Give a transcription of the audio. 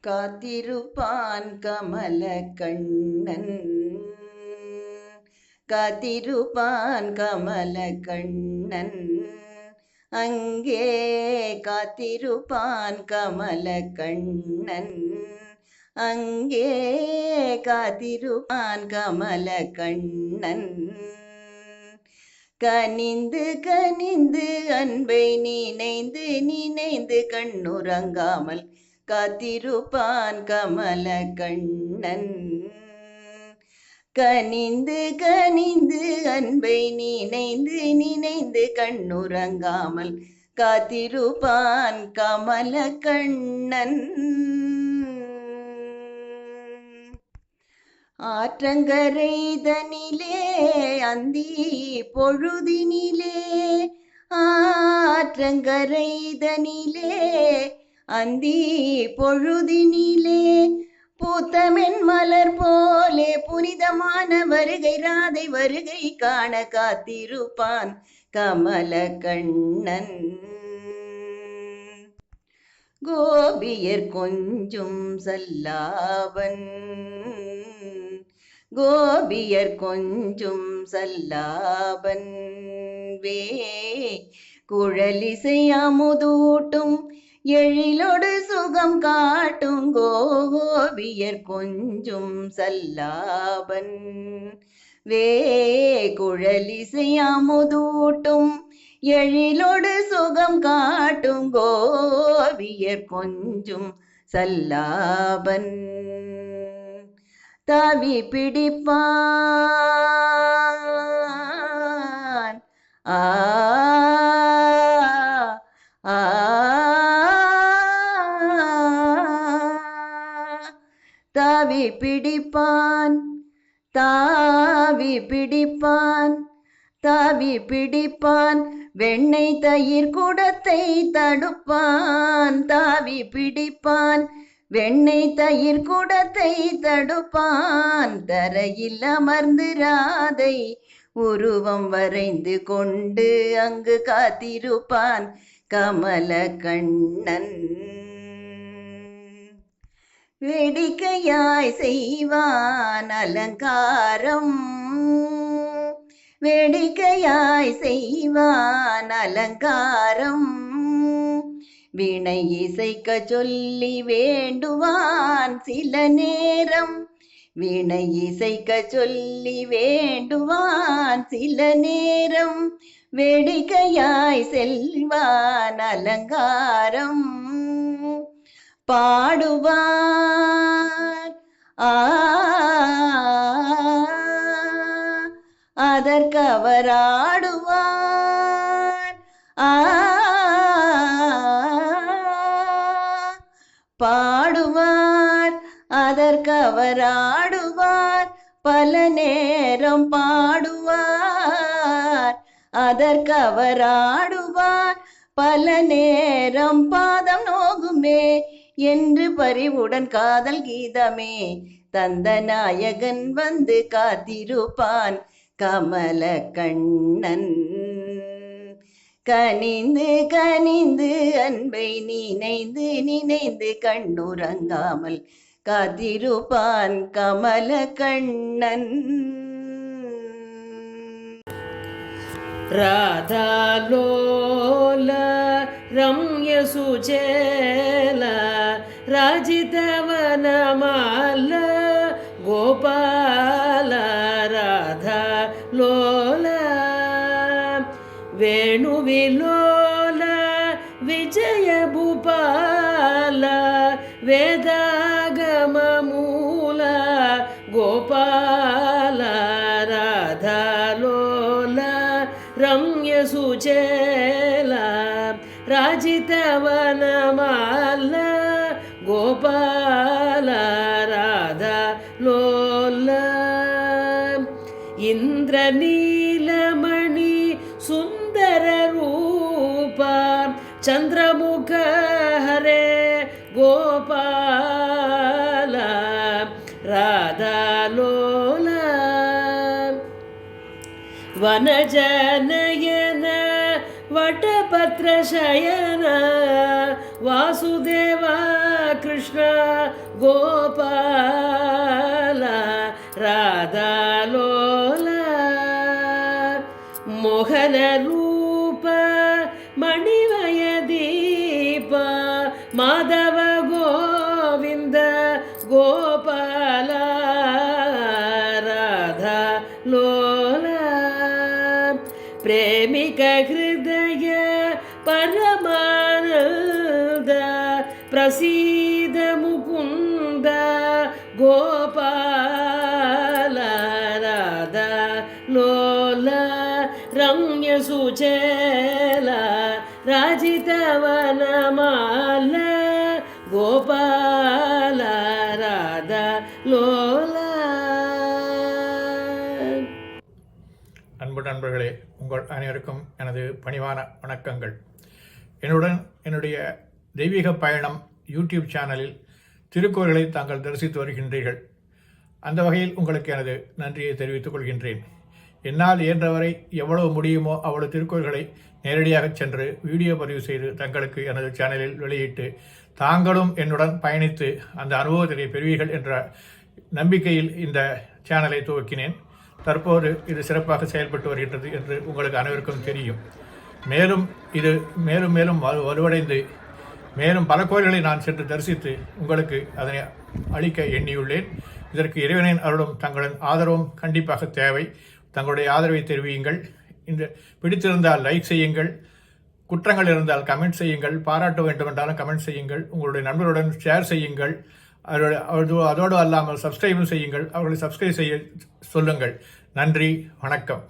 காத்திருப்பான் கமல கண்ணன், காத்திருப்பான் கமல கண்ணன், அங்கே காத்திருப்பான் கமல கண்ணன், அங்கே காத்திருப்பான் கமல கண்ணன். கனிந்து கனிந்து அன்பை நினைந்து நினைந்து கண்ணுறங்காமல் காத்திருப்பான் கமல கண்ணன். கனிந்து கனிந்து அன்பை நினைந்து நினைந்து கண்ணுறங்காமல் காத்திருப்பான் கமல கண்ணன். ஆற்றங்கரைதனிலே அந்தி பொழுதினிலே, ஆற்றங்கரைதனிலே அந்தி பொழுதினிலே, பூத்தமென் மலர் போலே புனிதமான வருகை ராதை வருகை காண காத்திருப்பான் கமல கண்ணன். கோபியர் கொஞ்சும் சல்லாபன், கோபியர் கொஞ்சும் சல்லாபன், வே குழலிசை அமுதூட்டும் எழிலோடு சுகம் காட்டும் கோபியர் கொஞ்சும் சல்லாபன், வே குழலிசை அமுதூட்டும் எழிலோடு சுகம் காட்டும் கோபியர் கொஞ்சும் சல்லாபன். தாவி பிடிப்பான் ஆ ஆ தாவி பிடிப்பான், தாவி பிடிப்பான், தாவி பிடிப்பான், வெண்ணெய் தயிர் குடத்தை தடுப்பான், தாவி பிடிப்பான், வெண்ணெய் தயிர் குடத்தை தடுப்பான், தரையில் அமர்ந்து ராதை உருவம் வரைந்து கொண்டு அங்கு காத்திருப்பான் கமல கண்ணன். வேடிக்கையாய் செய்வான் அலங்காரம், வேடிக்கையாய் செய்வான் அலங்காரம், வீணை இசைக்க சொல்லி வேண்டுவான் சில நேரம், வீணை இசைக்க சொல்லி வேண்டுவான் சில நேரம், வேடிக்கையாய் செல்வான் அலங்காரம் பாடுவார் அதற்கவர் ஆடுவார் பாடுவார் அதற்கவர் ஆடுவார் பல நேரம் பாடுவார் அதற்கவர் ஆடுவார் பல நேரம் பாதம் நோகுமே என்று பரிவுடன் காதல் கீதமே தந்த நாயகன் வந்து காத்திருப்பான் கமல கண்ணன். கனிந்து கனிந்து அன்பை நினைந்து நினைந்து கண்ணுறங்காமல் காத்திருப்பான் கமல கண்ணன். ராதாலோல ரம்ய சுஜேல ராஜிதவனமால கோபால ராதாலோல வேணுவிலோல விஜய பூபால வேதாகமமூல கோபால ராதாலோல ரம்ய சுஜேல ராஜிதவனமால கோபால ராதாலோல இந்திரநீலமணி சுந்தர ரூப சந்திரமுக ஹரே கோபால ராதாலோல வனஜனயன வடபத்ரசயன வாசுதேவ கிருஷ்ண கோபால ராதாலோல மோகன ரூப மணிமய தீப மாதவ கோவிந்த கோபால ராதாலோல ಪ್ರೇಮಿಕ ಹೃದಯ ಪರಮಾನಂದ ಪ್ರಸೀದ ಮುಕುಂದ ಗೋಪಾಲ ರಾಧಾಲೋಲ ರಮ್ಯ ಸುಚೇಲ ರಾಜಿತವನಮಾಲ ಗೋಪಾಲ ರಾಧಾಲೋಲ. அன்பு நண்பர்களே, உங்கள் அனைவருக்கும் எனது பணிவான வணக்கங்கள். என்னுடைய தெய்வீக பயணம் யூடியூப் சேனலில் திருக்கோயில்களை தாங்கள் தரிசித்து வருகின்றீர்கள். அந்த வகையில் உங்களுக்கு எனது நன்றியை தெரிவித்துக் கொள்கின்றேன். என்னால் இயன்றவரை எவ்வளவு முடியுமோ அவ்வளவு திருக்கோயில்களை நேரடியாக சென்று வீடியோ பதிவு செய்து தங்களுக்கு எனது சேனலில் வெளியிட்டு தாங்களும் என்னுடன் பயணித்து அந்த அனுபவத்தினை பெறுவீர்கள் என்ற நம்பிக்கையில் இந்த சேனலை துவக்கினேன். தற்போது இது சிறப்பாக செயல்பட்டு வருகின்றது என்று உங்களுக்கு அனைவருக்கும் தெரியும். மேலும் இது மேலும் மேலும் வலுவடைந்து மேலும் பல கோயில்களை நான் சென்று தரிசித்து உங்களுக்கு அதனை அளிக்க எண்ணியுள்ளேன். இதற்கு இறைவனின் அருளும் தங்களின் ஆதரவும் கண்டிப்பாக தேவை. தங்களுடைய ஆதரவை தெரிவியுங்கள். இந்த பிடித்திருந்தால் லைக் செய்யுங்கள், குற்றங்கள் இருந்தால் கமெண்ட் செய்யுங்கள், பாராட்ட வேண்டும் என்றாலும் கமெண்ட் செய்யுங்கள், உங்களுடைய நண்பர்களுடன் ஷேர் செய்யுங்கள். அதோடு அல்லாமல் சப்ஸ்கிரைபும் செய்யுங்கள். அவர்களை சப்ஸ்கிரைப் செய்ய சொல்லுங்கள். நன்றி, வணக்கம்.